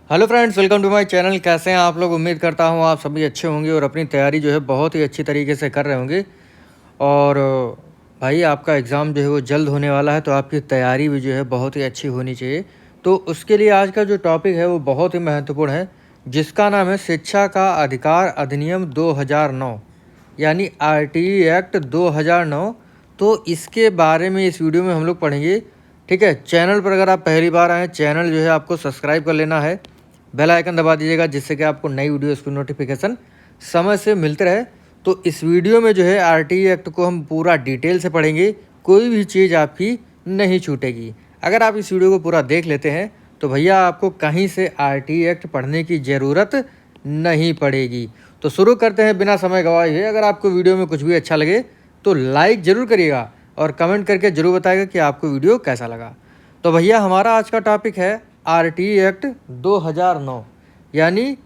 Hello friends, welcome to my channel. कैसे हैं आप लोग? उम्मीद करता हूं आप सभी अच्छे होंगे और अपनी तैयारी जो है बहुत ही अच्छी तरीके से कर रहे होंगे। और भाई आपका एग्ज़ाम जो है वो जल्द होने वाला है, तो आपकी तैयारी भी जो है बहुत ही अच्छी होनी चाहिए। तो उसके लिए आज का जो टॉपिक है वो बहुत ही महत्वपूर्ण है, जिसका नाम है शिक्षा का अधिकार अधिनियम 2009, यानी आरटीई एक्ट 2009। तो इसके बारे में इस वीडियो में हम लोग पढ़ेंगे। ठीक है, चैनल पर अगर आप पहली बार आएँ, चैनल जो है आपको सब्सक्राइब कर लेना है, बेल आइकन दबा दीजिएगा, जिससे कि आपको नई वीडियोस की नोटिफिकेशन समय से मिलते रहे। तो इस वीडियो में जो है आरटीई एक्ट को हम पूरा डिटेल से पढ़ेंगे, कोई भी चीज़ आपकी नहीं छूटेगी। अगर आप इस वीडियो को पूरा देख लेते हैं तो भैया आपको कहीं से आरटीई एक्ट पढ़ने की ज़रूरत नहीं पड़ेगी। तो शुरू करते हैं बिना समय गवाए हुए। अगर आपको वीडियो में कुछ भी अच्छा लगे तो लाइक ज़रूर करिएगा और कमेंट करके ज़रूर बताइएगा कि आपको वीडियो कैसा लगा। तो भैया हमारा आज का टॉपिक है आरटीई एक्ट 2009, यानी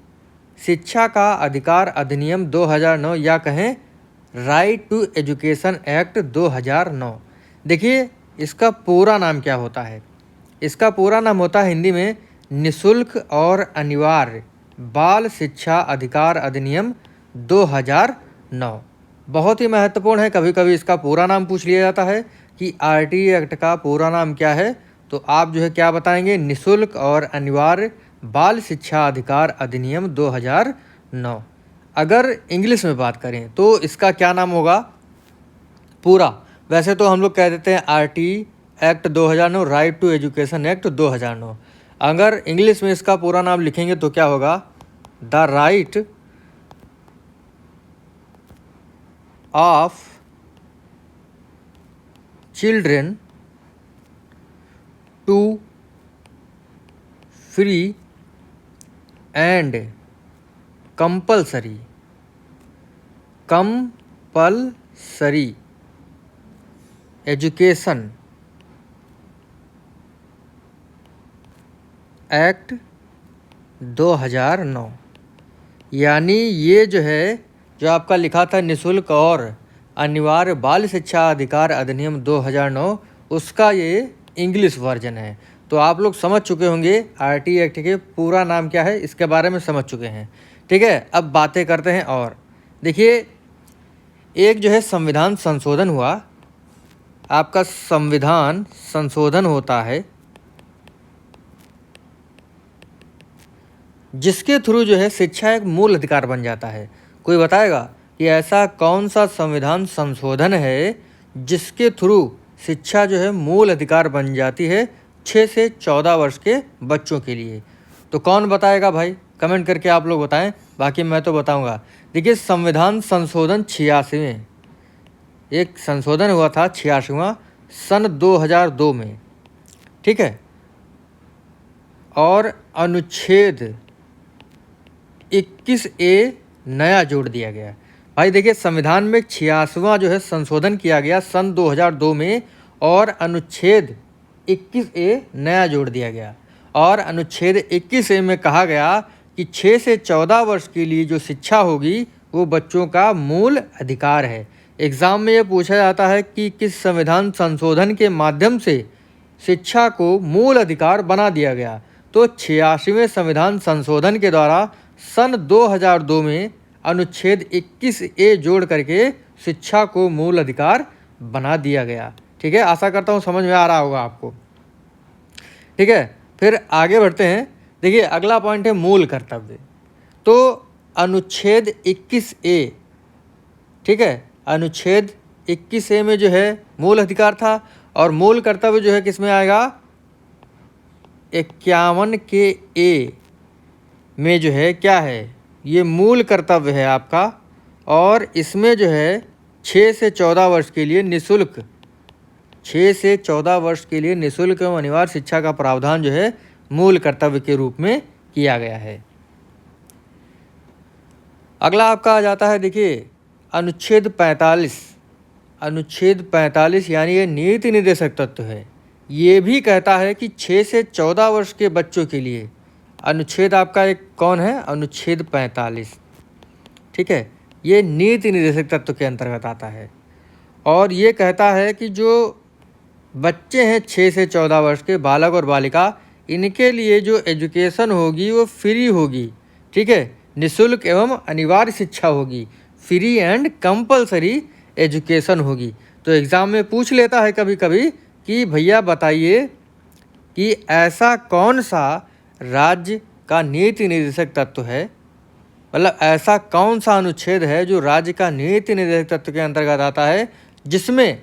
शिक्षा का अधिकार अधिनियम 2009, या कहें राइट टू एजुकेशन एक्ट 2009। देखिए इसका पूरा नाम क्या होता है। इसका पूरा नाम होता है हिंदी में निःशुल्क और अनिवार्य बाल शिक्षा अधिकार अधिनियम 2009। बहुत ही महत्वपूर्ण है। कभी कभी इसका पूरा नाम पूछ लिया जाता है कि आरटीई एक्ट का पूरा नाम क्या है, तो आप जो है क्या बताएंगे? निःशुल्क और अनिवार्य बाल शिक्षा अधिकार अधिनियम 2009। अगर इंग्लिश में बात करें तो इसका क्या नाम होगा पूरा? वैसे तो हम लोग कह देते हैं RTE act 2009, right to education act 2009। अगर इंग्लिश में इसका पूरा नाम लिखेंगे तो क्या होगा? The right of children to free and compulsory education act 2009। यानी ये जो है, जो आपका लिखा था निःशुल्क और अनिवार्य बाल शिक्षा अधिकार अधिनियम 2009, उसका ये इंग्लिश वर्जन है। तो आप लोग समझ चुके होंगे आरटीई एक्ट के पूरा नाम क्या है, इसके बारे में समझ चुके हैं। ठीक है, अब बातें करते हैं। और देखिए, एक जो है संविधान संशोधन हुआ। आपका संविधान संशोधन होता है जिसके थ्रू जो है शिक्षा एक मूल अधिकार बन जाता है। कोई बताएगा कि ऐसा कौन सा संविधान संशोधन है जिसके थ्रू शिक्षा जो है मूल अधिकार बन जाती है 6 से 14 वर्ष के बच्चों के लिए? तो कौन बताएगा भाई? कमेंट करके आप लोग बताएं, बाकी मैं तो बताऊंगा। देखिए, संविधान संशोधन 86वें, एक संशोधन हुआ था 86वां सन 2002 में। ठीक है, और अनुच्छेद 21A नया जोड़ दिया गया। भाई देखिए, संविधान में 86वां जो है संशोधन किया गया सन 2002 में, और अनुच्छेद 21A नया जोड़ दिया गया। और अनुच्छेद 21A में कहा गया कि 6 से 14 वर्ष के लिए जो शिक्षा होगी वो बच्चों का मूल अधिकार है। एग्ज़ाम में ये पूछा जाता है कि किस संविधान संशोधन के माध्यम से शिक्षा को मूल अधिकार बना दिया गया? तो 86वें संविधान संशोधन के द्वारा सन 2002 में अनुच्छेद 21A जोड़ करके शिक्षा को मूल अधिकार बना दिया गया। ठीक है, आशा करता हूँ समझ में आ रहा होगा आपको। ठीक है, फिर आगे बढ़ते हैं। देखिए, अगला पॉइंट है मूल कर्तव्य। तो अनुच्छेद 21A, ठीक है, अनुच्छेद 21A में जो है मूल अधिकार था, और मूल कर्तव्य जो है किस में आएगा? 51 के A में जो है क्या है? ये मूल कर्तव्य है आपका। और इसमें जो है 6 से 14 वर्ष के लिए निःशुल्क, 6 से 14 वर्ष के लिए निःशुल्क एवं अनिवार्य शिक्षा का प्रावधान जो है मूल कर्तव्य के रूप में किया गया है। अगला आपका आ जाता है, देखिए, अनुच्छेद 45। अनुच्छेद 45 यानी ये नीति निर्देशक तत्व है। ये भी कहता है कि 6 से 14 वर्ष के बच्चों के लिए अनुच्छेद आपका एक कौन है? अनुच्छेद 45। ठीक है, ये नीति निर्देशक तत्व के अंतर्गत आता है। और ये कहता है कि जो बच्चे हैं 6 से 14 वर्ष के बालक और बालिका, इनके लिए जो एजुकेशन होगी वो फ्री होगी, ठीक है, निःशुल्क एवं अनिवार्य शिक्षा होगी, फ्री एंड कंपलसरी एजुकेशन होगी। तो एग्ज़ाम में पूछ लेता है कभी कभी कि भैया बताइए कि ऐसा कौन सा राज्य का नीति निर्देशक तत्व है, मतलब ऐसा कौन सा अनुच्छेद है जो राज्य का नीति निर्देशक तत्व के अंतर्गत आता है, जिसमें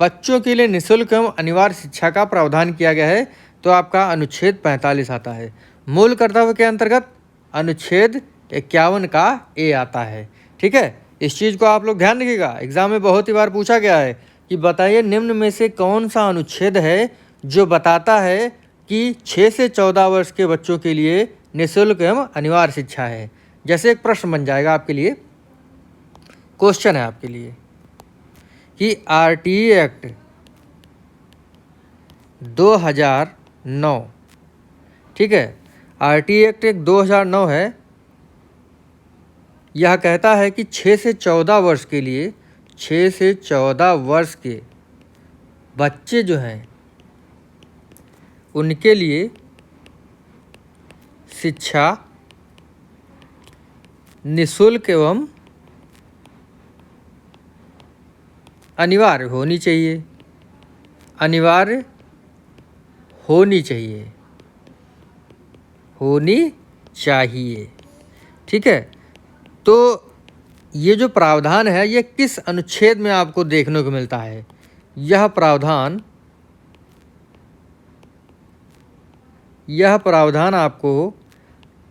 बच्चों के लिए निःशुल्क एवं अनिवार्य शिक्षा का प्रावधान किया गया है। तो आपका अनुच्छेद 45 आता है। मूल कर्तव्य के अंतर्गत अनुच्छेद 51 का ए आता है, ठीक है। इस चीज़ को आप लोग ध्यान रखिएगा, एग्जाम में बहुत ही बार पूछा गया है कि बताइए निम्न में से कौन सा अनुच्छेद है जो बताता है कि 6 से 14 वर्ष के बच्चों के लिए निःशुल्क एवं अनिवार्य शिक्षा है। जैसे एक प्रश्न बन जाएगा आपके लिए, क्वेश्चन है आपके लिए कि आरटीई एक्ट 2009, ठीक है, आरटीई एक्ट 2009 है। यह कहता है कि 6 से 14 वर्ष के लिए, 6 से 14 वर्ष के बच्चे जो हैं उनके लिए शिक्षा निःशुल्क एवं अनिवार्य होनी चाहिए, अनिवार्य होनी चाहिए, होनी चाहिए, ठीक है। तो ये जो प्रावधान है ये किस अनुच्छेद में आपको देखने को मिलता है? यह प्रावधान आपको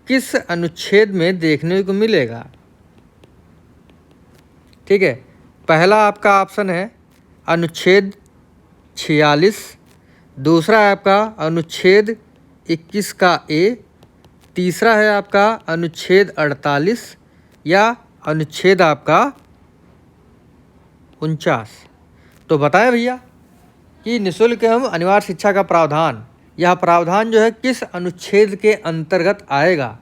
किस अनुच्छेद में देखने को मिलेगा? ठीक है, पहला आपका ऑप्शन है अनुच्छेद 46, दूसरा है आपका अनुच्छेद 21 का ए, तीसरा है आपका अनुच्छेद 48 या अनुच्छेद आपका 49। तो बताएं भैया कि निःशुल्क एवं अनिवार्य शिक्षा का प्रावधान, यह प्रावधान जो है किस अनुच्छेद के अंतर्गत आएगा?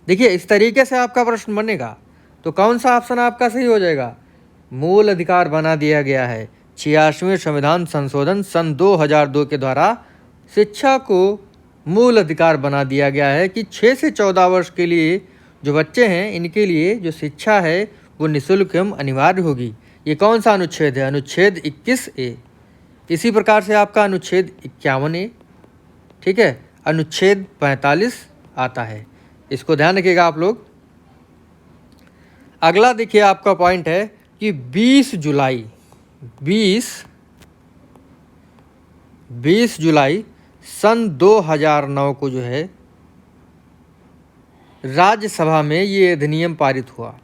देखिए इस तरीके से आपका प्रश्न बनेगा तो कौन सा ऑप्शन आपका सही हो जाएगा? मूल अधिकार बना दिया गया है। 86वें संविधान संशोधन सन 2002 के द्वारा शिक्षा को मूल अधिकार बना दिया गया है कि 6 से 14 वर्ष के लिए जो बच्चे हैं इनके लिए जो शिक्षा है वो निःशुल्क एवं अनिवार्य होगी। ये कौन सा अनुच्छेद है? अनुच्छेद 21A। इसी प्रकार से आपका अनुच्छेद 51A, ठीक है, अनुच्छेद 45 आता है। इसको ध्यान रखिएगा आप लोग। अगला देखिए आपका पॉइंट है कि 20 जुलाई सन 2009 को जो है राज्यसभा में ये अधिनियम पारित हुआ,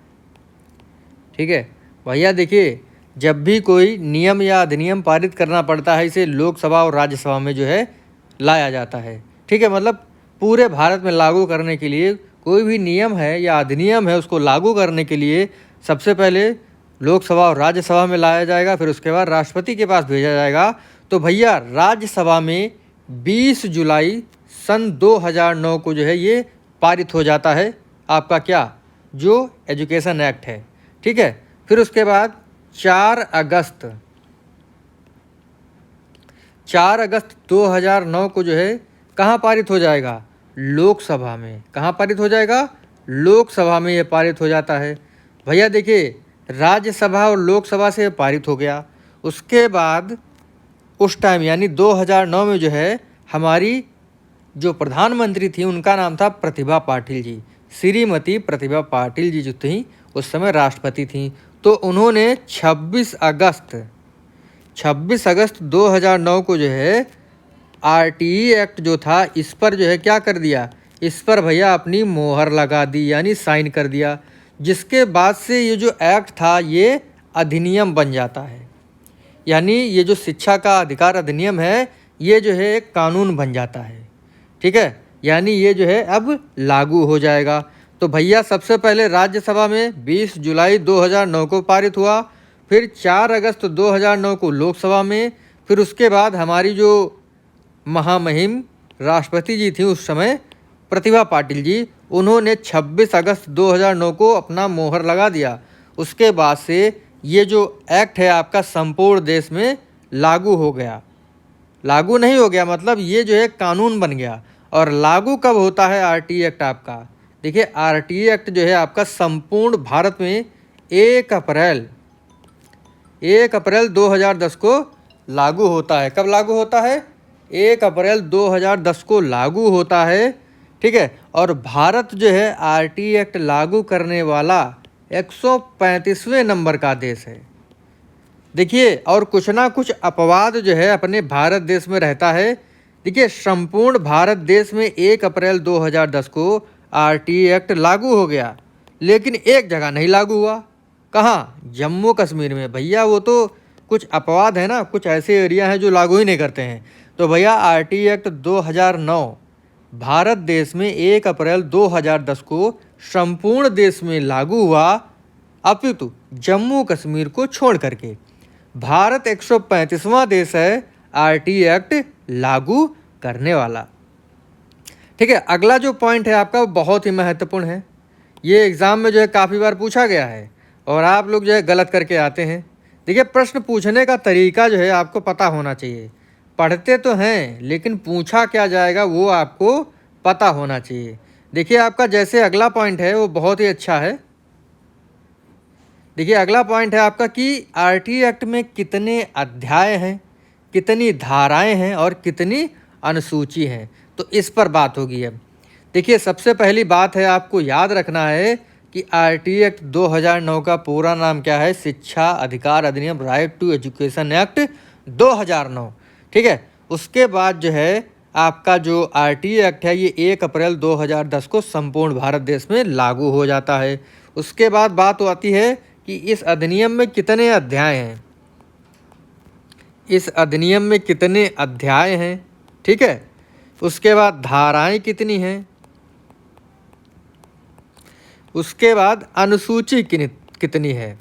ठीक है भैया। देखिए जब भी कोई नियम या अधिनियम पारित करना पड़ता है इसे लोकसभा और राज्यसभा में जो है लाया जाता है, ठीक है। मतलब पूरे भारत में लागू करने के लिए कोई भी नियम है या अधिनियम है उसको लागू करने के लिए सबसे पहले लोकसभा और राज्यसभा में लाया जाएगा, फिर उसके बाद राष्ट्रपति के पास भेजा जाएगा। तो भैया राज्यसभा में 20 जुलाई सन 2009 को जो है ये पारित हो जाता है आपका क्या, जो एजुकेशन एक्ट है, ठीक है। फिर उसके बाद 4 अगस्त 2009 को जो है कहाँ पारित हो जाएगा? लोकसभा में। कहाँ पारित हो जाएगा? लोकसभा में ये पारित हो जाता है। भैया देखिए राज्यसभा और लोकसभा से पारित हो गया, उसके बाद उस टाइम यानी 2009 में जो है हमारी जो प्रधानमंत्री थी उनका नाम था प्रतिभा पाटिल जी, श्रीमती प्रतिभा पाटिल जी जो थी उस समय राष्ट्रपति थी। तो उन्होंने 26 अगस्त 2009 को जो है आरटीई एक्ट जो था इस पर जो है क्या कर दिया? इस पर भैया अपनी मोहर लगा दी यानी साइन कर दिया, जिसके बाद से ये जो एक्ट था ये अधिनियम बन जाता है। यानी ये जो शिक्षा का अधिकार अधिनियम है ये जो है एक कानून बन जाता है, ठीक है। यानी ये जो है अब लागू हो जाएगा। तो भैया सबसे पहले राज्यसभा में 20 जुलाई 2009 को पारित हुआ, फिर 4 अगस्त 2009 को लोकसभा में, फिर उसके बाद हमारी जो महामहिम राष्ट्रपति जी थी उस समय प्रतिभा पाटिल जी, उन्होंने 26 अगस्त 2009 को अपना मोहर लगा दिया। उसके बाद से ये जो एक्ट है आपका संपूर्ण देश में लागू हो गया, लागू नहीं हो गया मतलब ये जो है कानून बन गया। और लागू कब होता है आरटीई एक्ट आपका? देखिए आरटीई एक्ट जो है आपका संपूर्ण भारत में 1 अप्रैल 2010 को लागू होता है। कब लागू होता है? 1 अप्रैल 2010 को लागू होता है, ठीक है। और भारत जो है आरटीई एक्ट लागू करने वाला 135वें नंबर का देश है। देखिए और कुछ ना कुछ अपवाद जो है अपने भारत देश में रहता है। देखिए संपूर्ण भारत देश में 1 अप्रैल 2010 को आरटीई एक्ट लागू हो गया, लेकिन एक जगह नहीं लागू हुआ। कहाँ? जम्मू कश्मीर में। भैया वो तो कुछ अपवाद है ना, कुछ ऐसे एरिया हैं जो लागू ही नहीं करते हैं। तो भैया आरटीई एक्ट 2009 भारत देश में 1 अप्रैल 2010 को संपूर्ण देश में लागू हुआ, अपितु जम्मू कश्मीर को छोड़ करके। भारत 135वां देश है आरटीई एक्ट लागू करने वाला, ठीक है। अगला जो पॉइंट है आपका वो बहुत ही महत्वपूर्ण है। ये एग्ज़ाम में जो है काफ़ी बार पूछा गया है और आप लोग जो है गलत करके आते हैं। देखिए प्रश्न पूछने का तरीका जो है आपको पता होना चाहिए। पढ़ते तो हैं लेकिन पूछा क्या जाएगा वो आपको पता होना चाहिए। देखिए आपका जैसे अगला पॉइंट है वो बहुत ही अच्छा है। देखिए अगला पॉइंट है आपका कि आरटीई एक्ट में कितने अध्याय हैं, कितनी धाराएं हैं और कितनी अनुसूची हैं, तो इस पर बात होगी अब। देखिए सबसे पहली बात है आपको याद रखना है कि आरटीई एक्ट 2009 का पूरा नाम क्या है? शिक्षा अधिकार अधिनियम, राइट टू एजुकेशन एक्ट 2009, ठीक है। उसके बाद जो है आपका जो आरटीई एक्ट है ये 1 अप्रैल 2010 को संपूर्ण भारत देश में लागू हो जाता है। उसके बाद बात आती है कि इस अधिनियम में कितने अध्याय हैं, इस अधिनियम में कितने अध्याय हैं, ठीक है। उसके बाद धाराएं कितनी हैं, उसके बाद अनुसूची कितनी है,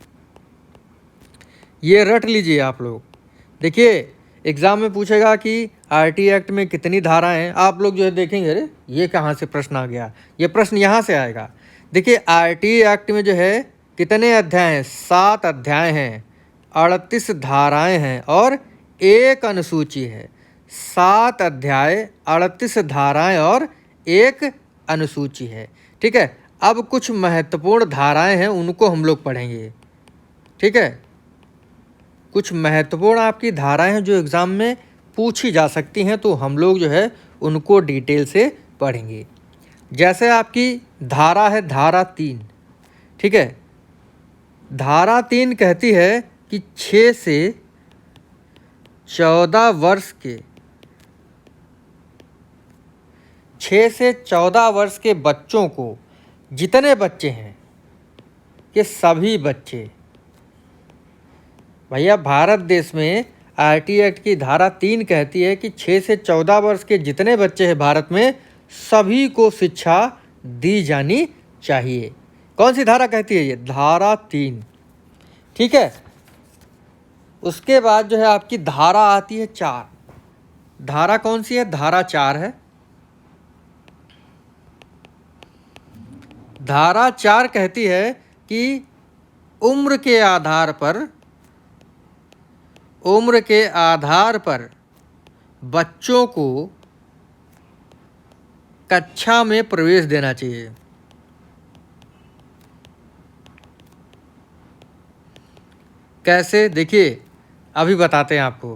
ये रट लीजिए आप लोग। देखिए एग्ज़ाम में पूछेगा कि आरटीई एक्ट में कितनी धाराएं हैं, आप लोग जो है देखेंगे अरे ये कहाँ से प्रश्न आ गया, ये प्रश्न यहाँ से आएगा। देखिए आरटीई एक्ट में जो है कितने अध्याय हैं? 7 अध्याय हैं, 38 धाराएं हैं और 1 अनुसूची है। 7 अध्याय, 38 धाराएं और 1 अनुसूची है, ठीक है। अब कुछ महत्वपूर्ण धाराएं हैं उनको हम लोग पढ़ेंगे, ठीक है। कुछ महत्वपूर्ण आपकी धाराएं हैं जो एग्ज़ाम में पूछी जा सकती हैं, तो हम लोग जो है उनको डिटेल से पढ़ेंगे। जैसे आपकी धारा है धारा 3, ठीक है। धारा 3 कहती है कि 6 से 14 वर्ष के 6 से 14 वर्ष के बच्चों को, जितने बच्चे हैं ये सभी बच्चे, भैया भारत देश में आरटीई एक्ट की धारा 3 कहती है कि 6 से 14 वर्ष के जितने बच्चे हैं भारत में सभी को शिक्षा दी जानी चाहिए। कौन सी धारा कहती है? ये धारा 3, ठीक है। उसके बाद जो है आपकी धारा आती है 4। धारा कौन सी है? धारा 4 है। धारा 4 कहती है कि उम्र के आधार पर बच्चों को कक्षा में प्रवेश देना चाहिए। कैसे? देखिए अभी बताते हैं आपको।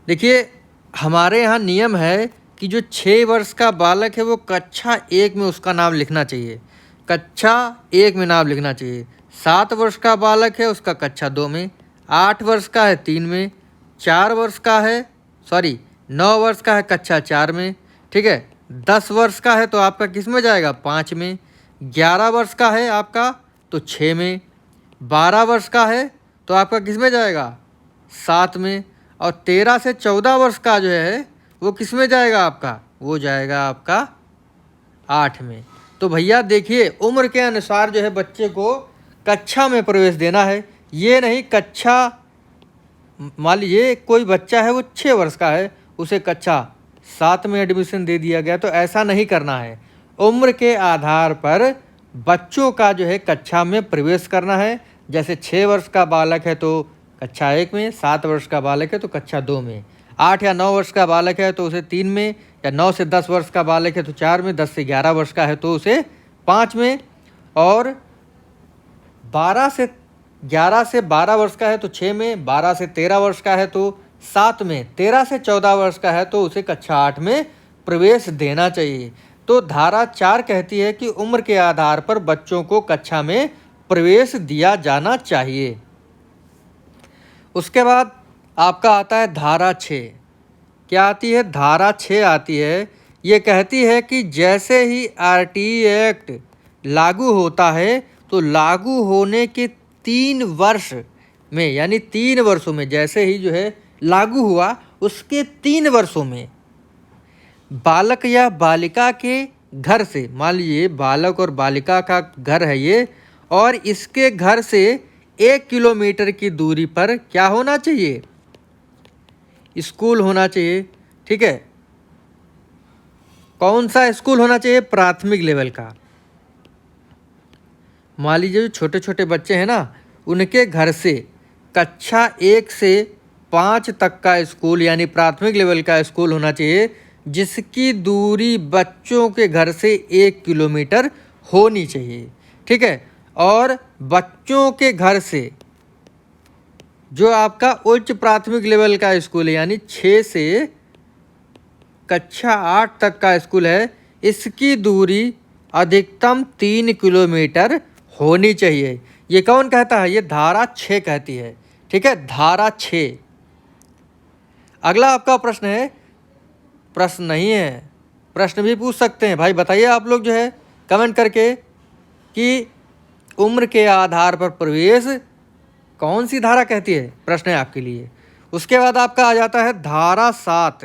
देखिए हमारे यहाँ नियम है कि जो 6 वर्ष का बालक है वो कक्षा 1 में उसका नाम लिखना चाहिए, कक्षा 1 में नाम लिखना चाहिए। 7 वर्ष का बालक है उसका कक्षा 2 में, 8 वर्ष का है 3 में, 9 वर्ष का है कक्षा 4 में, ठीक है। 10 वर्ष का है तो आपका किस में जाएगा? 5 में। 11 वर्ष का है आपका तो 6 में। 12 वर्ष का है तो आपका किस में जाएगा? 7 में। और 13 से 14 वर्ष का जो है वो किस में जाएगा आपका? वो जाएगा आपका 8 में। तो भैया देखिए उम्र के अनुसार जो है बच्चे को कक्षा में प्रवेश देना है। ये नहीं कक्षा, मान लीजिए कोई बच्चा है वो 6 वर्ष का है उसे कक्षा 7 में एडमिशन दे दिया गया, तो ऐसा नहीं करना है। उम्र के आधार पर बच्चों का जो है कक्षा में प्रवेश करना है। जैसे 6 वर्ष का बालक है तो कक्षा 1 में, 7 वर्ष का बालक है तो कक्षा 2 में, 8 या 9 वर्ष का बालक है तो उसे 3 में, या 9 से 10 वर्ष का बालक है तो 4 में, 10 से 11 वर्ष का है तो उसे 5 में, और 11 से 12 वर्ष का है तो 6 में, 12 से 13 वर्ष का है तो 7 में, 13 से 14 वर्ष का है तो उसे कक्षा 8 में प्रवेश देना चाहिए। तो धारा 4 कहती है कि उम्र के आधार पर बच्चों को कक्षा में प्रवेश दिया जाना चाहिए। उसके बाद आपका आता है धारा 6। क्या आती है? धारा 6 आती है, ये कहती है कि जैसे ही आरटीई एक्ट लागू होता है तो लागू होने के 3 वर्ष में, यानी 3 वर्षों में, जैसे ही जो है लागू हुआ उसके 3 वर्षों में बालक या बालिका के घर से, मान लीजिए बालक और बालिका का घर है ये, और इसके घर से 1 किलोमीटर की दूरी पर क्या होना चाहिए? स्कूल होना चाहिए। ठीक है, कौन सा स्कूल होना चाहिए? प्राथमिक लेवल का। मान लीजिए जो छोटे छोटे बच्चे हैं ना, उनके घर से कक्षा 1 से 5 तक का स्कूल यानी प्राथमिक लेवल का स्कूल होना चाहिए, जिसकी दूरी बच्चों के घर से 1 किलोमीटर होनी चाहिए। ठीक है, और बच्चों के घर से जो आपका उच्च प्राथमिक लेवल का स्कूल है, यानी 6 से कक्षा 8 तक का स्कूल है, इसकी दूरी अधिकतम 3 किलोमीटर होनी चाहिए। ये कौन कहता है? ये धारा 6 कहती है। ठीक है, धारा 6। अगला आपका प्रश्न है, प्रश्न नहीं है, प्रश्न भी पूछ सकते हैं भाई। बताइए आप लोग जो है कमेंट करके कि उम्र के आधार पर प्रवेश कौन सी धारा कहती है? प्रश्न है आपके लिए। उसके बाद आपका आ जाता है धारा 7।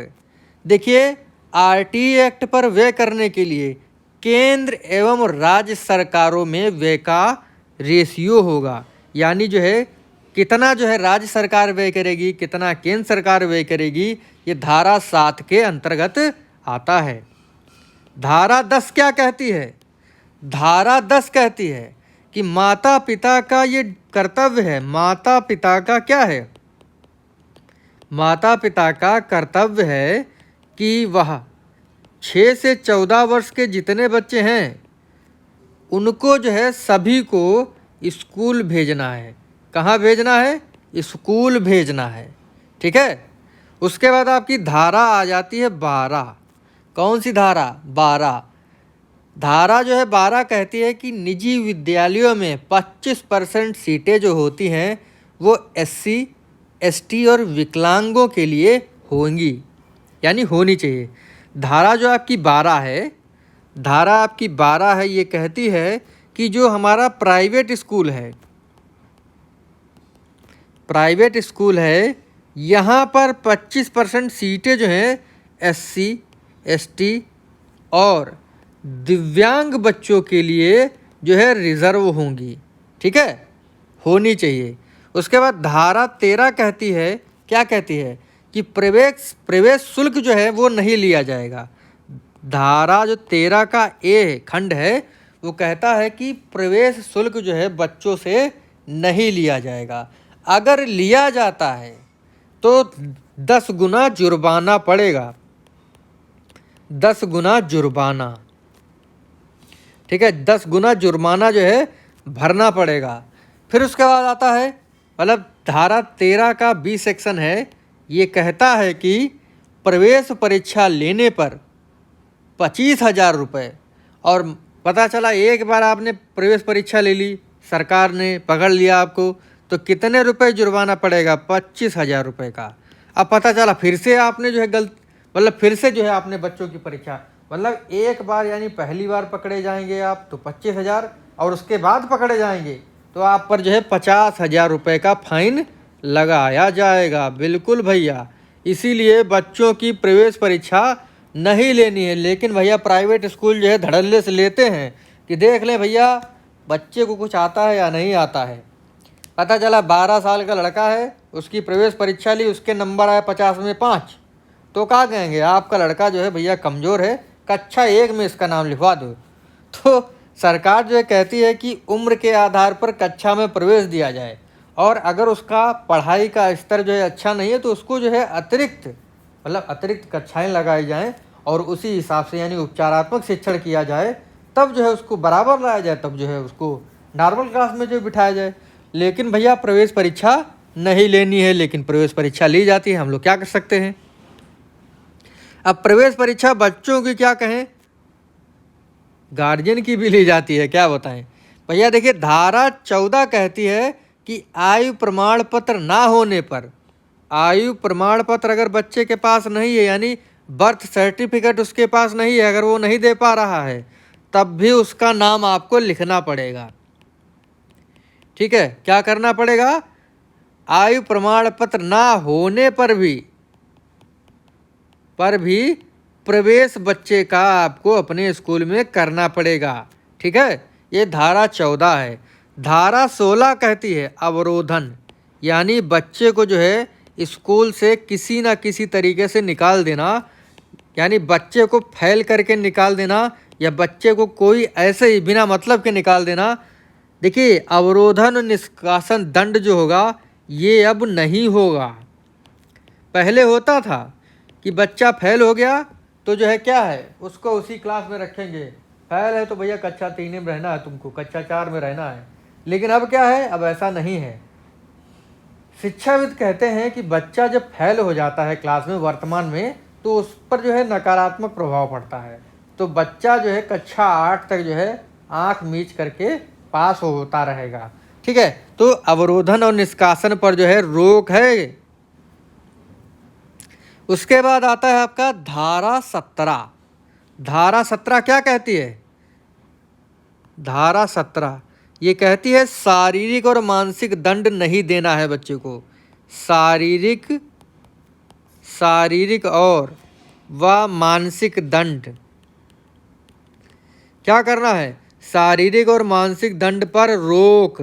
देखिए, आरटीई एक्ट पर व्यय करने के लिए केंद्र एवं राज्य सरकारों में व्यय का रेशियो होगा, यानी जो है कितना जो है राज्य सरकार व्यय करेगी, कितना केंद्र सरकार व्यय करेगी, ये धारा 7 के अंतर्गत आता है। धारा 10 क्या कहती है? धारा 10 कहती है कि माता पिता का ये कर्तव्य है। माता पिता का क्या है? माता पिता का कर्तव्य है कि वह 6 से 14 वर्ष के जितने बच्चे हैं उनको जो है सभी को स्कूल भेजना है। कहाँ भेजना है? स्कूल भेजना है। ठीक है, उसके बाद आपकी धारा आ जाती है 12। कौन सी धारा? 12। धारा जो है 12 कहती है कि निजी विद्यालयों में 25% सीटें जो होती हैं वो SC, ST और विकलांगों के लिए होंगी, यानी होनी चाहिए। धारा जो आपकी 12 है, धारा आपकी 12 है, ये कहती है कि जो हमारा प्राइवेट स्कूल है, प्राइवेट स्कूल है, यहाँ पर 25% सीटें जो हैं SC, ST और दिव्यांग बच्चों के लिए जो है रिजर्व होंगी। ठीक है, होनी चाहिए। उसके बाद धारा 13 कहती है, क्या कहती है? कि प्रवेश शुल्क जो है वो नहीं लिया जाएगा। धारा जो 13 का ए खंड है वो कहता है कि प्रवेश शुल्क जो है बच्चों से नहीं लिया जाएगा। अगर लिया जाता है तो 10 गुना जुर्माना पड़ेगा। 10 गुना जुर्माना। ठीक है, 10 गुना जुर्माना जो है भरना पड़ेगा। फिर उसके बाद आता है, मतलब धारा 13 का बी सेक्शन है, ये कहता है कि प्रवेश परीक्षा लेने पर 25,000 रुपये, और पता चला एक बार आपने प्रवेश परीक्षा ले ली, सरकार ने पकड़ लिया आपको, तो कितने रुपए जुर्माना पड़ेगा? 25,000 रुपये का। अब पता चला फिर से आपने जो है मतलब फिर से जो है आपने बच्चों की परीक्षा, मतलब एक बार यानी पहली बार पकड़े जाएंगे आप तो 25,000, और उसके बाद पकड़े जाएंगे तो आप पर जो है 50,000 रुपये का फाइन लगाया जाएगा। बिल्कुल भैया, इसीलिए बच्चों की प्रवेश परीक्षा नहीं लेनी है। लेकिन भैया प्राइवेट स्कूल जो है धड़ल्ले से लेते हैं कि देख लें भैया बच्चे को कुछ आता है या नहीं आता है। पता चला 12 साल का लड़का है, उसकी प्रवेश परीक्षा ली, उसके नंबर आए 50 में 5, तो क्या कहेंगे? आपका लड़का जो है भैया कमज़ोर है, कक्षा 1 में इसका नाम लिखवा दो। तो सरकार जो है कहती है कि उम्र के आधार पर कक्षा में प्रवेश दिया जाए, और अगर उसका पढ़ाई का स्तर जो है अच्छा नहीं है तो उसको जो है अतिरिक्त मतलब अतिरिक्त कक्षाएं लगाई जाएं और उसी हिसाब से यानी उपचारात्मक शिक्षण किया जाए, तब जो है उसको बराबर लाया जाए, तब जो है उसको नॉर्मल क्लास में जो बिठाया जाए। लेकिन भैया प्रवेश परीक्षा नहीं लेनी है, लेकिन प्रवेश परीक्षा ली जाती है, हम लोग क्या कर सकते हैं। अब प्रवेश परीक्षा बच्चों की क्या कहें, गार्जियन की भी ली जाती है, क्या बताएं भैया। देखिए धारा 14 कहती है कि आयु प्रमाण पत्र ना होने पर, आयु प्रमाण पत्र अगर बच्चे के पास नहीं है, यानी बर्थ सर्टिफिकेट उसके पास नहीं है, अगर वो नहीं दे पा रहा है, तब भी उसका नाम आपको लिखना पड़ेगा। ठीक है, क्या करना पड़ेगा, आयु प्रमाण पत्र ना होने पर भी प्रवेश बच्चे का आपको अपने स्कूल में करना पड़ेगा। ठीक है, ये धारा 14 है। धारा 16 कहती है अवरोधन, यानी बच्चे को जो है स्कूल से किसी ना किसी तरीके से निकाल देना, यानी बच्चे को फैल करके निकाल देना, या बच्चे को कोई ऐसे ही बिना मतलब के निकाल देना। देखिए अवरोधन और निष्कासन दंड जो होगा ये अब नहीं होगा। पहले होता था कि बच्चा फेल हो गया तो जो है क्या है, उसको उसी क्लास में रखेंगे, फेल है तो भैया कक्षा 3 में रहना है, तुमको कक्षा 4 में रहना है। लेकिन अब क्या है, अब ऐसा नहीं है। शिक्षाविद कहते हैं कि बच्चा जब फेल हो जाता है क्लास में वर्तमान में, तो उस पर जो है नकारात्मक प्रभाव पड़ता है। तो बच्चा जो है कक्षा 8 तक जो है आंख मीच करके पास होता रहेगा। ठीक है, तो अवरोधन और निष्कासन पर जो है रोक है। उसके बाद आता है आपका धारा 17। धारा 17 क्या कहती है, धारा 17 ये कहती है शारीरिक और मानसिक दंड नहीं देना है बच्चे को। शारीरिक और व मानसिक दंड क्या करना है, शारीरिक और मानसिक दंड पर रोक।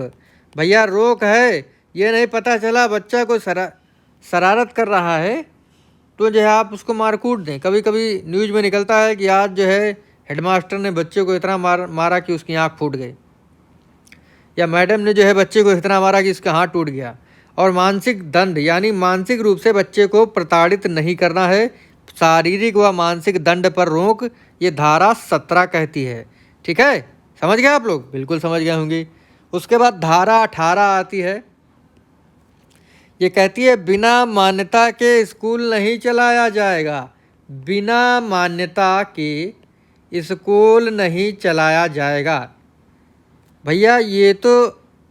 भैया रोक है, ये नहीं पता चला बच्चा को शरारत कर रहा है तो जो है आप उसको मार कूट दें। कभी कभी न्यूज़ में निकलता है कि आज जो है हेडमास्टर ने बच्चे को इतना मारा कि उसकी आंख फूट गई, या मैडम ने जो है बच्चे को इतना मारा कि उसका हाथ टूट गया। और मानसिक दंड यानी मानसिक रूप से बच्चे को प्रताड़ित नहीं करना है। शारीरिक व मानसिक दंड पर रोक, ये धारा 17 कहती है। ठीक है, समझ गए आप लोग, बिल्कुल समझ गए होंगे। उसके बाद धारा 18 आती है, ये कहती है बिना मान्यता के स्कूल नहीं चलाया जाएगा। बिना मान्यता के स्कूल नहीं चलाया जाएगा। भैया ये तो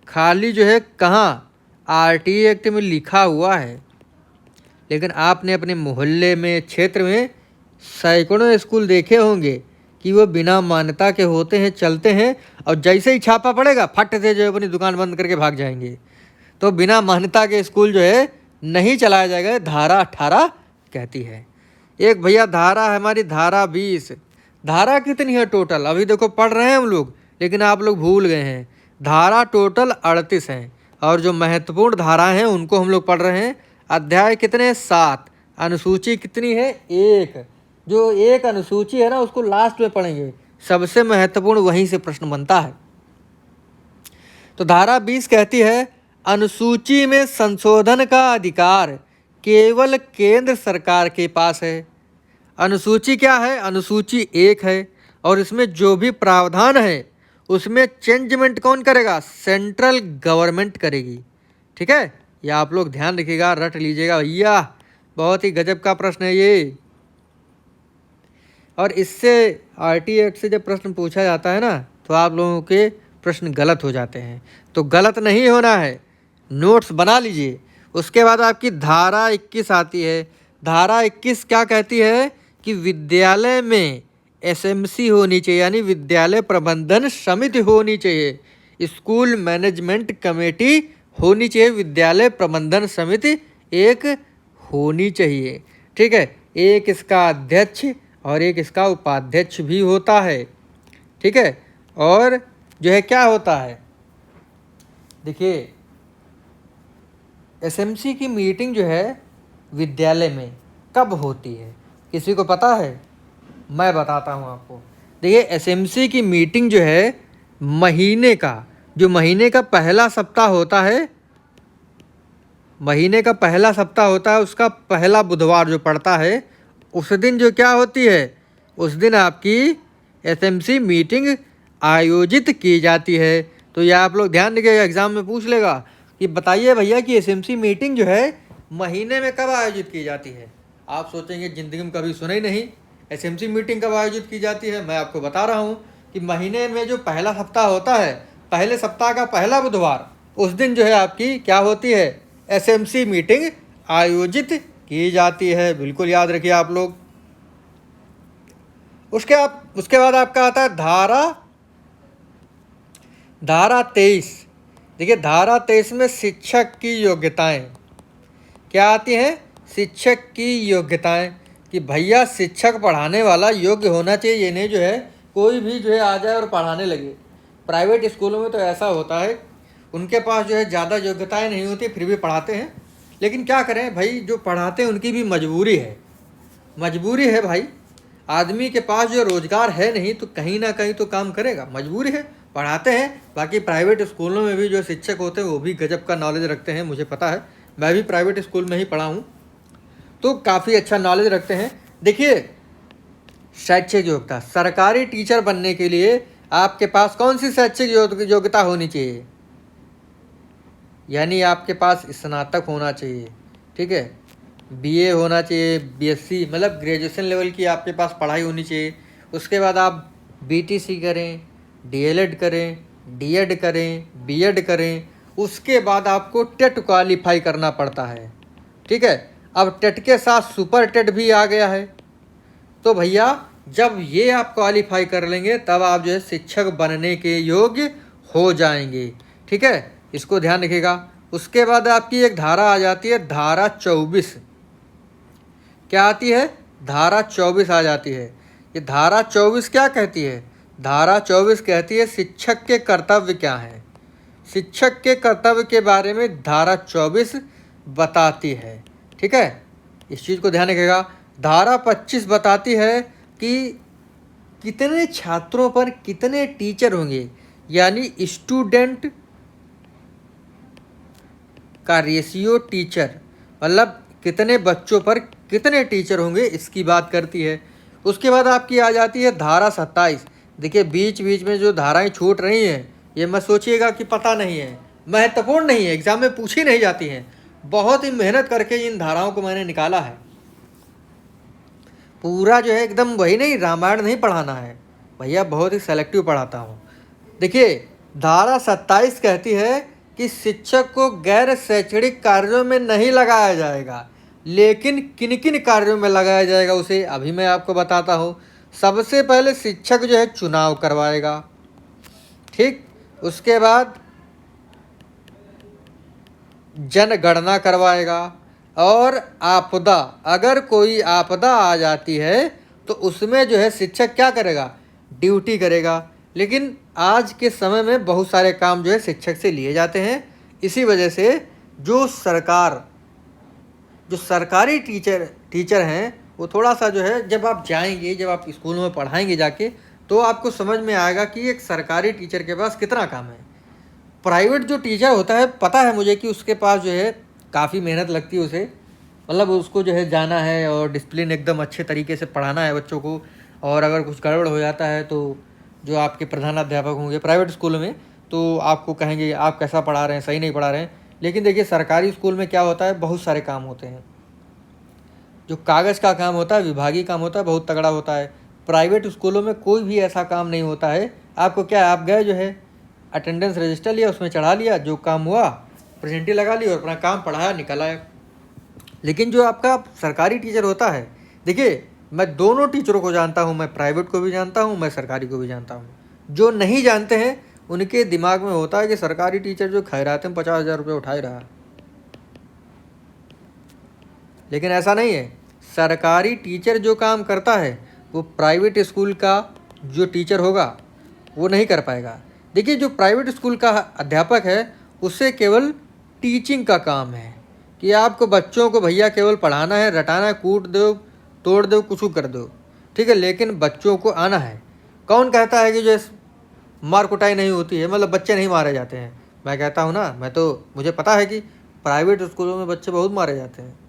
खाली जो है कहाँ आरटीए एक्ट में लिखा हुआ है, लेकिन आपने अपने मोहल्ले में क्षेत्र में सैकड़ों स्कूल देखे होंगे कि वो बिना मान्यता के होते हैं, चलते हैं, और जैसे ही छापा पड़ेगा फट से जो है अपनी दुकान बंद करके भाग जाएंगे। तो बिना मान्यता के स्कूल जो है नहीं चलाया जाएगा, धारा 18 कहती है। एक भैया धारा है हमारी धारा 20। धारा कितनी है टोटल, अभी देखो पढ़ रहे हैं हम लोग, लेकिन आप लोग भूल गए हैं। धारा टोटल 38 हैं, और जो महत्वपूर्ण धाराएं हैं उनको हम लोग पढ़ रहे हैं। अध्याय कितने, 7। अनुसूची कितनी है, 1। जो एक अनुसूची है ना उसको लास्ट में पढ़ेंगे, सबसे महत्वपूर्ण वहीं से प्रश्न बनता है। तो धारा 20 कहती है अनुसूची में संशोधन का अधिकार केवल केंद्र सरकार के पास है। अनुसूची क्या है, अनुसूची 1 है, और इसमें जो भी प्रावधान है उसमें चेंजमेंट कौन करेगा, सेंट्रल गवर्नमेंट करेगी। ठीक है, ये आप लोग ध्यान रखिएगा, रट लीजिएगा भैया, बहुत ही गजब का प्रश्न है ये। और इससे आरटीए एक्ट से जब प्रश्न पूछा जाता है ना, तो आप लोगों के प्रश्न गलत हो जाते हैं, तो गलत नहीं होना है, नोट्स बना लीजिए। उसके बाद आपकी धारा 21 आती है। धारा 21 क्या कहती है कि विद्यालय में एसएमसी होनी चाहिए, यानी विद्यालय प्रबंधन समिति होनी चाहिए, स्कूल मैनेजमेंट कमेटी होनी चाहिए, विद्यालय प्रबंधन समिति एक होनी चाहिए। ठीक है, एक इसका अध्यक्ष और एक इसका उपाध्यक्ष भी होता है। ठीक है, और जो है क्या होता है, देखिए एसएमसी की मीटिंग जो है विद्यालय में कब होती है, किसी को पता है? मैं बताता हूँ आपको। देखिए एसएमसी की मीटिंग जो है महीने का, जो महीने का पहला सप्ताह होता है महीने का पहला सप्ताह होता है, उसका पहला बुधवार जो पड़ता है उस दिन जो क्या होती है, उस दिन आपकी एसएमसी मीटिंग आयोजित की जाती है। तो यह आप लोग ध्यान रखिएगा, एग्ज़ाम में पूछ लेगा कि बताइए भैया कि एसएमसी मीटिंग जो है महीने में कब आयोजित की जाती है। आप सोचेंगे ज़िंदगी में कभी सुना ही नहीं, एसएमसी मीटिंग कब आयोजित की जाती है। मैं आपको बता रहा हूँ कि महीने में जो पहला सप्ताह होता है, पहले सप्ताह का पहला बुधवार, उस दिन जो है आपकी क्या होती है, एसएमसी मीटिंग आयोजित की जाती है। बिल्कुल याद रखिए आप लोग। उसके बाद आपका आता है धारा 23। देखिए धारा 23 में शिक्षक की योग्यताएं क्या आती हैं, शिक्षक की योग्यताएं, कि भैया शिक्षक पढ़ाने वाला योग्य होना चाहिए। ये नहीं जो है कोई भी जो है आ जाए और पढ़ाने लगे। प्राइवेट स्कूलों में तो ऐसा होता है, उनके पास जो है ज़्यादा योग्यताएं नहीं होती, फिर भी पढ़ाते हैं। लेकिन क्या करें भाई, जो पढ़ाते हैं उनकी भी मजबूरी है भाई। आदमी के पास जो रोज़गार है नहीं तो कहीं ना कहीं तो काम करेगा, मजबूरी है, पढ़ाते हैं। बाकी प्राइवेट स्कूलों में भी जो शिक्षक होते हैं वो भी गजब का नॉलेज रखते हैं, मुझे पता है, मैं भी प्राइवेट स्कूल में ही पढ़ा हूँ, तो काफ़ी अच्छा नॉलेज रखते हैं। देखिए शैक्षिक योग्यता, सरकारी टीचर बनने के लिए आपके पास कौन सी शैक्षिक योग्यता होनी चाहिए, यानी आपके पास स्नातक होना चाहिए, ठीक है, बीए होना चाहिए, बीएससी मतलब ग्रेजुएशन लेवल की आपके पास पढ़ाई होनी चाहिए। उसके बाद आप बीटीसी करें, डीएलएड करें, डीएड करें, बीएड करें। उसके बाद आपको टेट क्वालिफाई करना पड़ता है, ठीक है। अब टेट के साथ सुपर टेट भी आ गया है। तो भैया जब ये आप क्वालिफाई कर लेंगे तब आप जो है शिक्षक बनने के योग्य हो जाएंगे, ठीक है, इसको ध्यान रखिएगा। उसके बाद आपकी एक धारा आ जाती है, धारा 24। क्या आती है, धारा 24 आ जाती है। ये धारा 24 क्या कहती है, धारा 24 कहती है शिक्षक के कर्तव्य क्या हैं। शिक्षक के कर्तव्य के बारे में धारा 24 बताती है, ठीक है, इस चीज़ को ध्यान रखिएगा। धारा 25 बताती है कि कितने छात्रों पर कितने टीचर होंगे, यानी स्टूडेंट का रेशियो टीचर, मतलब कितने बच्चों पर कितने टीचर होंगे, इसकी बात करती है। उसके बाद आपकी आ जाती है धारा 27। देखिए बीच बीच में जो धाराएं छूट रही हैं ये मत सोचिएगा कि पता नहीं है, महत्वपूर्ण नहीं है, एग्जाम में पूछी नहीं जाती हैं। बहुत ही मेहनत करके इन धाराओं को मैंने निकाला है। पूरा जो है एकदम वही नहीं, रामायण नहीं पढ़ाना है भैया, बहुत ही सेलेक्टिव पढ़ाता हूँ। देखिए धारा 27 कहती है कि शिक्षक को गैर शैक्षणिक कार्यों में नहीं लगाया जाएगा, लेकिन किन किन कार्यों में लगाया जाएगा उसे अभी मैं आपको बताता हूँ। सबसे पहले शिक्षक जो है चुनाव करवाएगा, ठीक, उसके बाद जनगणना करवाएगा, और आपदा, अगर कोई आपदा आ जाती है तो उसमें जो है शिक्षक क्या करेगा, ड्यूटी करेगा। लेकिन आज के समय में बहुत सारे काम जो है शिक्षक से लिए जाते हैं। इसी वजह से जो सरकारी टीचर हैं वो थोड़ा सा जो है, जब आप जाएंगे, जब आप स्कूल में पढ़ाएंगे जाके, तो आपको समझ में आएगा कि एक सरकारी टीचर के पास कितना काम है। प्राइवेट जो टीचर होता है पता है मुझे कि उसके पास जो है काफ़ी मेहनत लगती है उसे, मतलब उसको जो है जाना है और डिसिप्लिन एकदम अच्छे तरीके से पढ़ाना है बच्चों को। और अगर कुछ गड़बड़ हो जाता है तो जो आपके प्रधानाध्यापक होंगे प्राइवेट स्कूलों में तो आपको कहेंगे आप कैसा पढ़ा रहे हैं, सही नहीं पढ़ा रहे हैं। लेकिन देखिए सरकारी स्कूल में क्या होता है, बहुत सारे काम होते हैं। जो कागज़ का काम होता है, विभागीय काम होता है, बहुत तगड़ा होता है। प्राइवेट स्कूलों में कोई भी ऐसा काम नहीं होता है। आपको क्या है, आप गए जो है अटेंडेंस रजिस्टर लिया, उसमें चढ़ा लिया, जो काम हुआ प्रेजेंटी लगा ली और अपना काम पढ़ाया निकल आया। लेकिन जो आपका सरकारी टीचर होता है, देखिए मैं दोनों टीचरों को जानता हूँ, मैं प्राइवेट को भी जानता हूँ, मैं सरकारी को भी जानता हूँ। जो नहीं जानते हैं उनके दिमाग में होता है कि सरकारी टीचर जो खैरात में 50,000 रुपये उठा ही रहा है, लेकिन ऐसा नहीं है। सरकारी टीचर जो काम करता है वो प्राइवेट स्कूल का जो टीचर होगा वो नहीं कर पाएगा। देखिए जो प्राइवेट स्कूल का अध्यापक है उससे केवल टीचिंग का काम है कि आपको बच्चों को भैया केवल पढ़ाना है, रटाना है, कूट दो, तोड़ दो, कुछ कर दो, ठीक है, लेकिन बच्चों को आना है। कौन कहता है कि जो मार कुटाई नहीं होती है, मतलब बच्चे नहीं मारे जाते हैं। मैं कहता हूँ ना, मुझे पता है कि प्राइवेट स्कूलों में बच्चे बहुत मारे जाते हैं।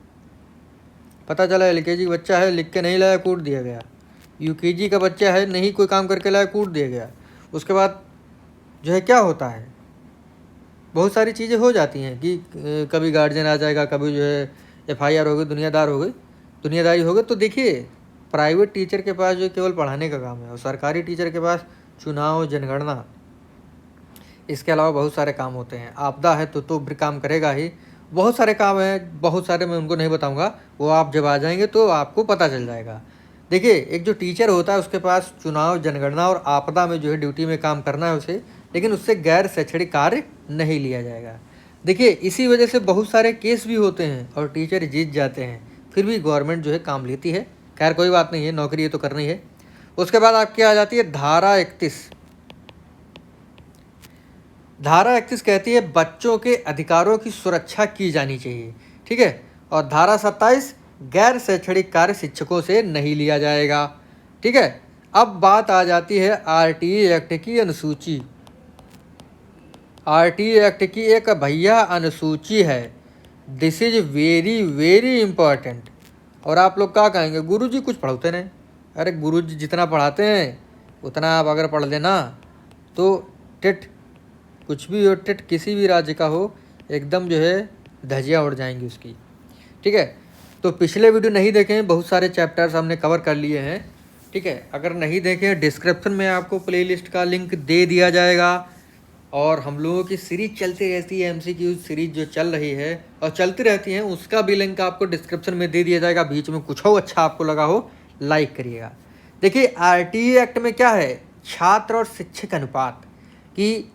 पता चला एलकेजी का बच्चा है, लिख के नहीं लाया, कूट दिया गया। यूकेजी का बच्चा है, नहीं कोई काम करके लाया, कूट दिया गया। उसके बाद जो है क्या होता है, बहुत सारी चीज़ें हो जाती हैं कि कभी गार्जियन आ जाएगा, कभी जो है एफआईआर हो गई, दुनियादारी हो गई। तो देखिए, प्राइवेट टीचर के पास जो केवल पढ़ाने का काम है और सरकारी टीचर के पास चुनाव, जनगणना, इसके अलावा बहुत सारे काम होते हैं। आपदा है तो भी काम करेगा ही, बहुत सारे काम हैं, बहुत सारे, मैं उनको नहीं बताऊंगा, वो आप जब आ जाएंगे तो आपको पता चल जाएगा। देखिए, एक जो टीचर होता है उसके पास चुनाव, जनगणना और आपदा में जो है ड्यूटी में काम करना है उसे, लेकिन उससे गैर शैक्षणिक कार्य नहीं लिया जाएगा। देखिए, इसी वजह से बहुत सारे केस भी होते हैं और टीचर जीत जाते हैं, फिर भी गवर्नमेंट जो है काम लेती है। खैर कोई बात नहीं है, नौकरी ये तो करनी है। उसके बाद आपकी आ जाती है धारा 31। धारा 31 कहती है बच्चों के अधिकारों की सुरक्षा की जानी चाहिए, ठीक है। और धारा 27, गैर शैक्षणिक कार्य शिक्षकों से नहीं लिया जाएगा, ठीक है। अब बात आ जाती है आरटीई एक्ट की अनुसूची। आरटीई एक्ट की एक भैया अनुसूची है, this is very very important. और आप लोग क्या कहेंगे, गुरुजी कुछ पढ़ाते नहीं। अरे गुरुजी जितना पढ़ाते हैं उतना आप अगर पढ़ लेना तो टेट, कुछ भी हो, टेट किसी भी राज्य का हो, एकदम जो है धज्जियाँ उड़ जाएंगी उसकी, ठीक है। तो पिछले वीडियो नहीं देखे हैं, बहुत सारे चैप्टर्स हमने कवर कर लिए हैं, ठीक है। अगर नहीं देखे, डिस्क्रिप्शन में आपको प्लेलिस्ट का लिंक दे दिया जाएगा। और हम लोगों की सीरीज चलती रहती है, एमसीक्यू सीरीज जो चल रही है और चलती रहती है, उसका भी लिंक आपको डिस्क्रिप्शन में दे दिया जाएगा। बीच में कुछ हो अच्छा आपको लगा हो, लाइक करिएगा। देखिए, आरटीई एक्ट में क्या है, छात्र और शिक्षक अनुपात, कि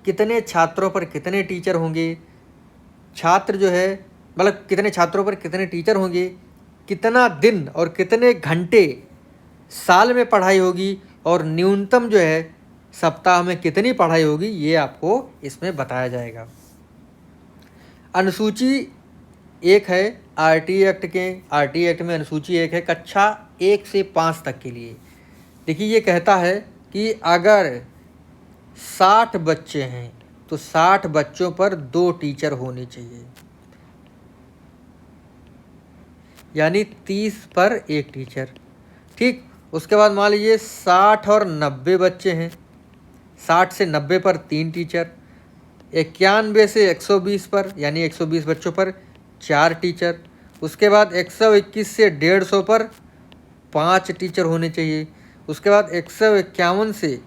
कितने छात्रों पर कितने टीचर होंगे, छात्र जो है मतलब कितने छात्रों पर कितने टीचर होंगे, कितना दिन और कितने घंटे साल में पढ़ाई होगी, और न्यूनतम जो है सप्ताह में कितनी पढ़ाई होगी, ये आपको इसमें बताया जाएगा। अनुसूची एक है आरटीई एक्ट के, आरटीई एक्ट में अनुसूची एक है कक्षा 1 से 5 तक के लिए। देखिए, ये कहता है कि अगर 60 बच्चे हैं तो 60 बच्चों पर 2 टीचर होने चाहिए, यानी 30 पर 1 टीचर, ठीक। उसके बाद मान लीजिए 60 और 90 बच्चे हैं, 60 से 90 पर 3 टीचर, 91 से 120 पर, यानी 120 बच्चों पर 4 टीचर। उसके बाद 121 से 150 पर 5 टीचर होने चाहिए। उसके बाद 151 से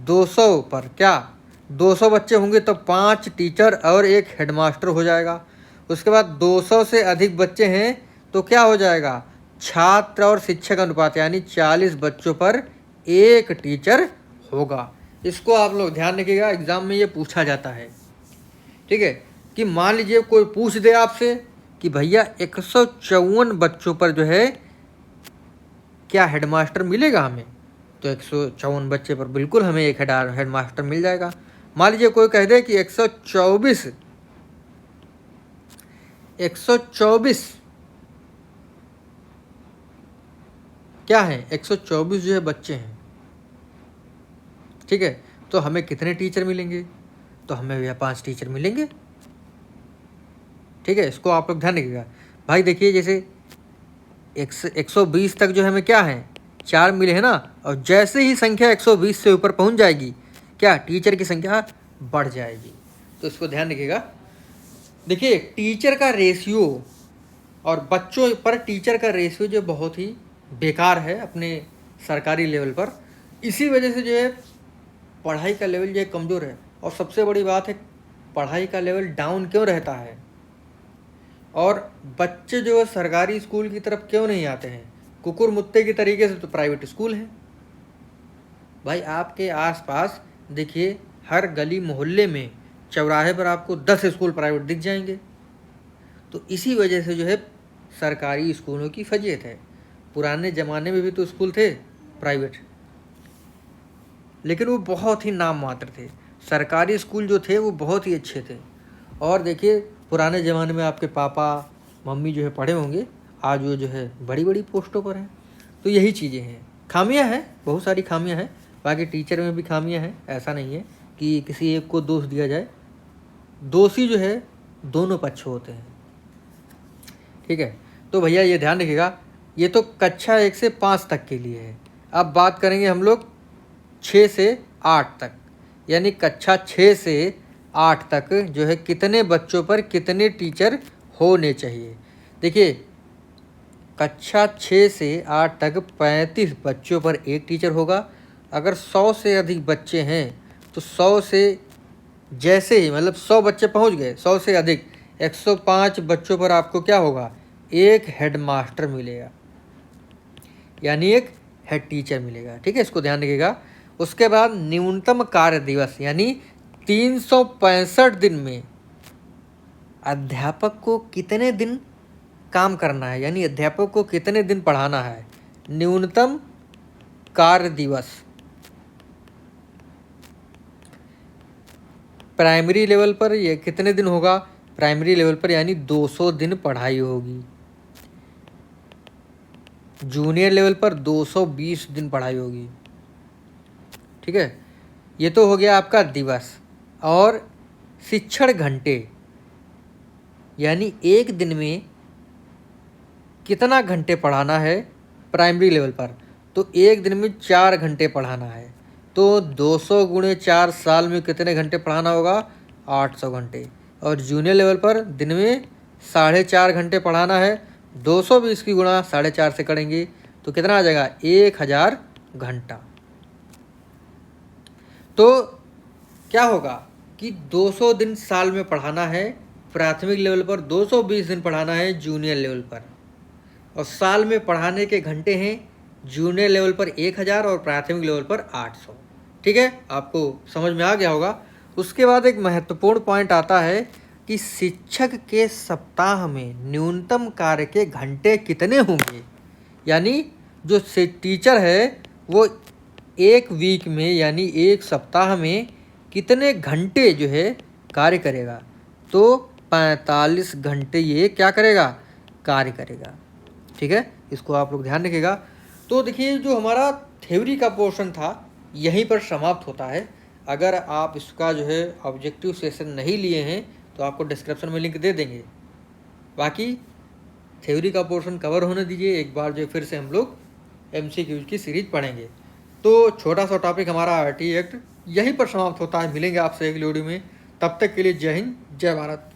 200 पर क्या, 200 बच्चे होंगे तो 5 टीचर और 1 हेडमास्टर हो जाएगा। उसके बाद 200 से अधिक बच्चे हैं तो क्या हो जाएगा, छात्र और शिक्षक अनुपात, यानी 40 बच्चों पर 1 टीचर होगा। इसको आप लोग ध्यान रखिएगा, एग्जाम में ये पूछा जाता है, ठीक है। कि मान लीजिए कोई पूछ दे आपसे कि भैया 154 बच्चों पर जो है क्या हेडमास्टर मिलेगा हमें, तो 154 बच्चे पर बिल्कुल हमें 1 हेडमास्टर मिल जाएगा। मान लीजिए कोई कह दे कि 124 क्या है, 124 जो है बच्चे हैं, ठीक है। तो हमें कितने टीचर मिलेंगे, तो हमें भैया 5 टीचर मिलेंगे, ठीक है। इसको आप लोग ध्यान रखिएगा भाई। देखिए, जैसे 120 तक जो हमें क्या है, 4 मिले हैं ना, और जैसे ही संख्या 120 से ऊपर पहुंच जाएगी, क्या टीचर की संख्या बढ़ जाएगी। तो इसको ध्यान रखिएगा। देखिए, टीचर का रेशियो और बच्चों पर टीचर का रेशियो जो बहुत ही बेकार है अपने सरकारी लेवल पर। इसी वजह से जो है पढ़ाई का लेवल जो है कमज़ोर है। और सबसे बड़ी बात है, पढ़ाई का लेवल डाउन क्यों रहता है, और बच्चे जो है सरकारी स्कूल की तरफ क्यों नहीं आते हैं, कुकुर मुत्ते की तरीके से तो प्राइवेट स्कूल है। भाई, आपके आसपास देखिए, हर गली मोहल्ले में, चौराहे पर आपको 10 स्कूल प्राइवेट दिख जाएंगे। तो इसी वजह से जो है सरकारी स्कूलों की फजीयत है। पुराने ज़माने में भी तो स्कूल थे प्राइवेट, लेकिन वो बहुत ही नाम मात्र थे। सरकारी स्कूल जो थे वो बहुत ही अच्छे थे। और देखिए, पुराने ज़माने में आपके पापा मम्मी जो है पढ़े होंगे, आज वो जो है बड़ी बड़ी पोस्टों पर हैं। तो यही चीज़ें हैं, खामियां हैं, बहुत सारी खामियां हैं। बाकी टीचर में भी खामियां हैं, ऐसा नहीं है कि किसी एक को दोष दिया जाए। दोषी जो है दोनों पक्ष होते हैं। ठीक है, तो भैया ये ध्यान रखिएगा, ये तो कक्षा 1 से 5 तक के लिए है। अब बात करेंगे हम लोग 6 से 8 तक, यानी कक्षा 6 से 8 तक जो है कितने बच्चों पर कितने टीचर होने चाहिए। देखिए, कक्षा 6 से 8 तक 35 बच्चों पर एक टीचर होगा। अगर 100 से अधिक बच्चे हैं तो 100 से जैसे ही मतलब 100 बच्चे पहुंच गए, 100 से अधिक 105 बच्चों पर आपको क्या होगा, एक हेड मास्टर मिलेगा, यानी एक हेड टीचर मिलेगा। ठीक है, इसको ध्यान रखिएगा। उसके बाद न्यूनतम कार्य दिवस, यानी 365 दिन में अध्यापक को कितने दिन काम करना है, यानी अध्यापक को कितने दिन पढ़ाना है। न्यूनतम कार्य दिवस प्राइमरी लेवल पर ये कितने दिन होगा, प्राइमरी लेवल पर यानी 200 दिन पढ़ाई होगी। जूनियर लेवल पर 220 दिन पढ़ाई होगी। ठीक है, ये तो हो गया आपका दिवस। और शिक्षण घंटे, यानी एक दिन में कितना घंटे पढ़ाना है प्राइमरी लेवल पर, तो एक दिन में 4 घंटे पढ़ाना है। तो 200 गुणे 4 साल में कितने घंटे पढ़ाना होगा, 800 घंटे। और जूनियर लेवल पर दिन में 4.5 घंटे पढ़ाना है। 220 की गुणा 4.5 से करेंगे तो कितना आ जाएगा, 1000 घंटा। तो क्या होगा कि 200 दिन साल में पढ़ाना है प्राथमिक लेवल पर, 220 दिन पढ़ाना है जूनियर लेवल पर, और साल में पढ़ाने के घंटे हैं जूनियर लेवल पर 1000 और प्राथमिक लेवल पर 800। ठीक है, आपको समझ में आ गया होगा। उसके बाद एक महत्वपूर्ण पॉइंट आता है कि शिक्षक के सप्ताह में न्यूनतम कार्य के घंटे कितने होंगे, यानी जो टीचर है वो एक वीक में यानी एक सप्ताह में कितने घंटे जो है कार्य करेगा, तो 45 घंटे ये क्या करेगा, कार्य करेगा। ठीक है, इसको आप लोग ध्यान रखिएगा। तो देखिए, जो हमारा थ्योरी का पोर्शन था यहीं पर समाप्त होता है। अगर आप इसका जो है ऑब्जेक्टिव सेशन नहीं लिए हैं तो आपको डिस्क्रिप्शन में लिंक दे देंगे। बाकी थ्योरी का पोर्शन कवर होने दीजिए, एक बार जो फिर से हम लोग MCQ की सीरीज पढ़ेंगे। तो छोटा सा टॉपिक हमारा RT एक्ट यहीं पर समाप्त होता है। मिलेंगे आपसे अगली वीडियो में, तब तक के लिए जय हिंद, जय भारत।